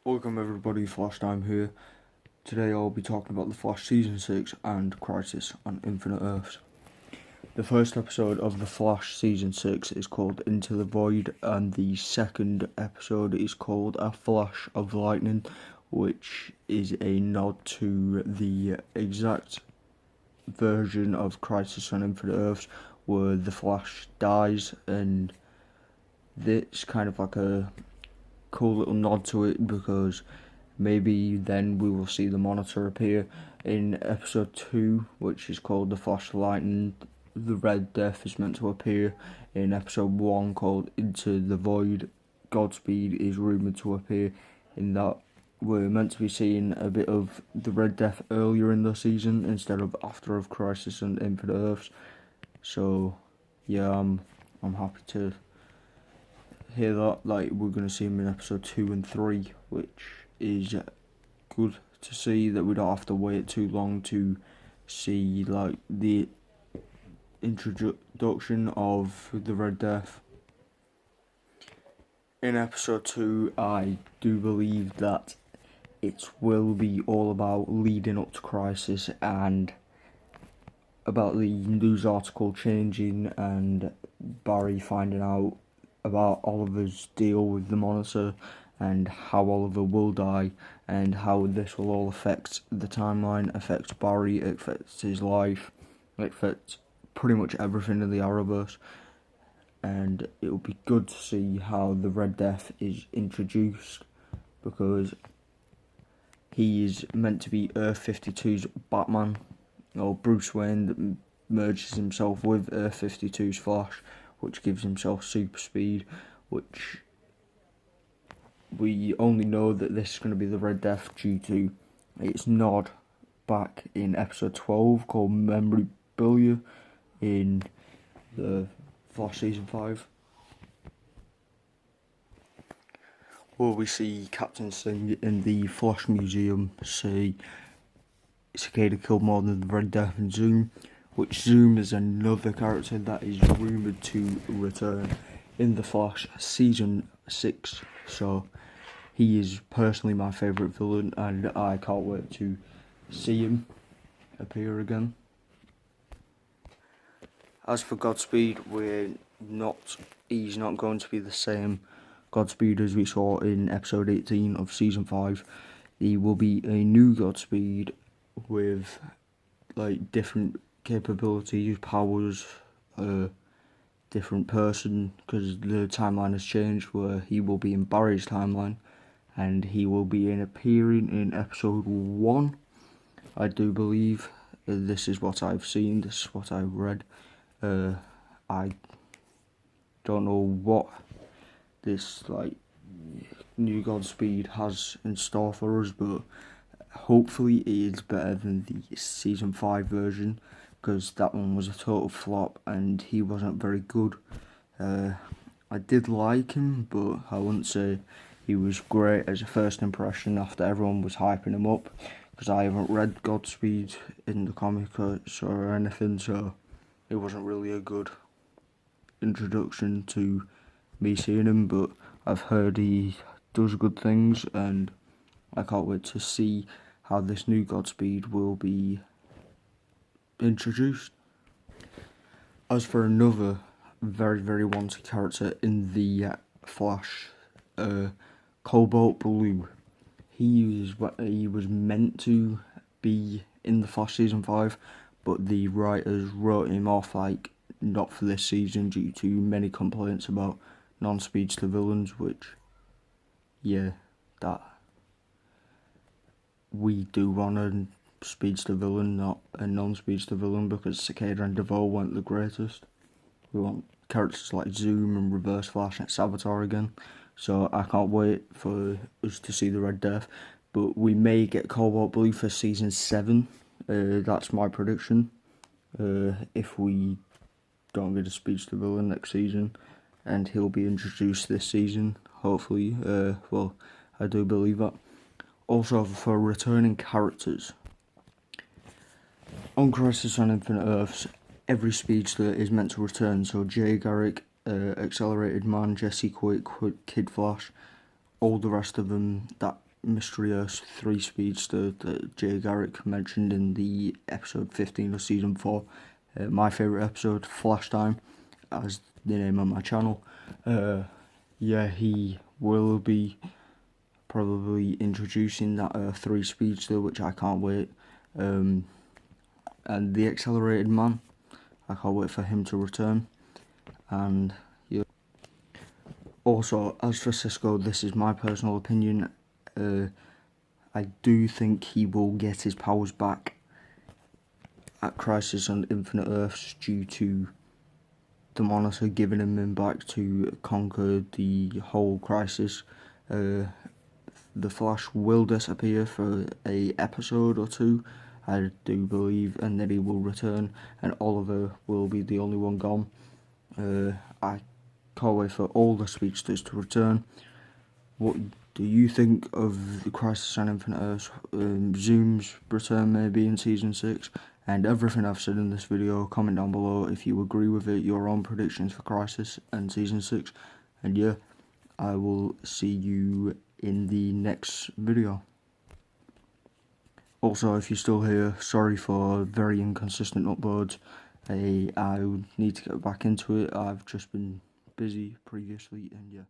Welcome everybody, Flash Time here. Today I'll be talking about The Flash Season 6 and Crisis on Infinite Earths. The first episode of The Flash Season 6 is called Into the Void, and the second episode is called A Flash of Lightning, which is a nod to the exact version of Crisis on Infinite Earths where the Flash dies, and it's kind of like a cool little nod to it, because maybe then we will see the Monitor appear in episode 2, which is called The Flash of Lightning. The Red Death is meant to appear in episode 1 called Into the Void. Godspeed is rumoured to appear in that. We're meant to be seeing a bit of the Red Death earlier in the season instead of after of Crisis and Infinite Earths. So yeah, I'm happy to hear that. Like, we're going to see him in episode 2 and 3, which is good to see, that we don't have to wait too long to see like the introduction of the Red Death. In episode 2, I do believe that it will be all about leading up to Crisis and about the news article changing and Barry finding out about Oliver's deal with the Monitor and how Oliver will die and how this will all affect the timeline, affects Barry, affects his life, affects pretty much everything in the Arrowverse. And it will be good to see how the Red Death is introduced, because he is meant to be Earth 52's Batman, or Bruce Wayne that merges himself with Earth 52's Flash, which gives himself super speed, which we only know that this is going to be the Red Death due to its nod back in episode 12 called Memorabilia in the Flash Season 5. Where we see Captain Singh in the Flash Museum say Cicada killed more than the Red Death and Zoom, which Zoom is another character that is rumoured to return in The Flash Season 6. So he is personally my favourite villain, and I can't wait to see him appear again. As for Godspeed, he's not going to be the same Godspeed as we saw in episode 18 of Season 5. He will be a new Godspeed with like different capabilities, powers, different person, because the timeline has changed, where he will be in Barry's timeline and he will be appearing in episode 1, I do believe. This is what I've seen, this is what I've read. I don't know what this like new Godspeed has in store for us, but hopefully it is better than the Season 5 version, because that one was a total flop and he wasn't very good. I did like him, but I wouldn't say he was great as a first impression after everyone was hyping him up, because I haven't read Godspeed in the comics or anything, so it wasn't really a good introduction to me seeing him. But I've heard he does good things, and I can't wait to see how this new Godspeed will be introduced. As for another very, very wanted character in the Flash, Cobalt Blue, he was meant to be in the Flash Season 5, but the writers wrote him off, like, not for this season due to many complaints about non-speedster villains, which, yeah, that we do want a speedster villain, not a non-speedster villain, because Cicada and DeVoe weren't the greatest. We want characters like Zoom and Reverse Flash and Savitar again, so I can't wait for us to see the Red Death. But we may get Cobalt Blue for Season 7, that's my prediction, if we don't get a speedster villain next season, and he'll be introduced this season, hopefully. Well, I do believe that. Also, for returning characters, on Crisis on Infinite Earths, every speedster is meant to return, so Jay Garrick, Accelerated Man, Jesse Quick, Kid Flash, all the rest of them that Mystery Earth 3 speedster that Jay Garrick mentioned in the episode 15 of season 4. My favourite episode, Flash Time, as the name of my channel. Yeah, he will be probably introducing that 3 speedster, which I can't wait. And the Accelerated Man, I can't wait for him to return. And yeah. Also, as for Cisco, this is my personal opinion. I do think he will get his powers back at Crisis on Infinite Earths due to the Monitor giving him back to conquer the whole Crisis. The Flash will disappear for a episode or 2, I do believe, and then he will return, and Oliver will be the only one gone. I can't wait for all the speedsters to return. What do you think of the Crisis on Infinite Earths, Zoom's return maybe in Season 6, and everything I've said in this video? Comment down below if you agree with it, your own predictions for Crisis and Season 6, and yeah, I will see you in the next video. Also, if you're still here, sorry for very inconsistent uploads. I need to get back into it. I've just been busy previously, and yeah.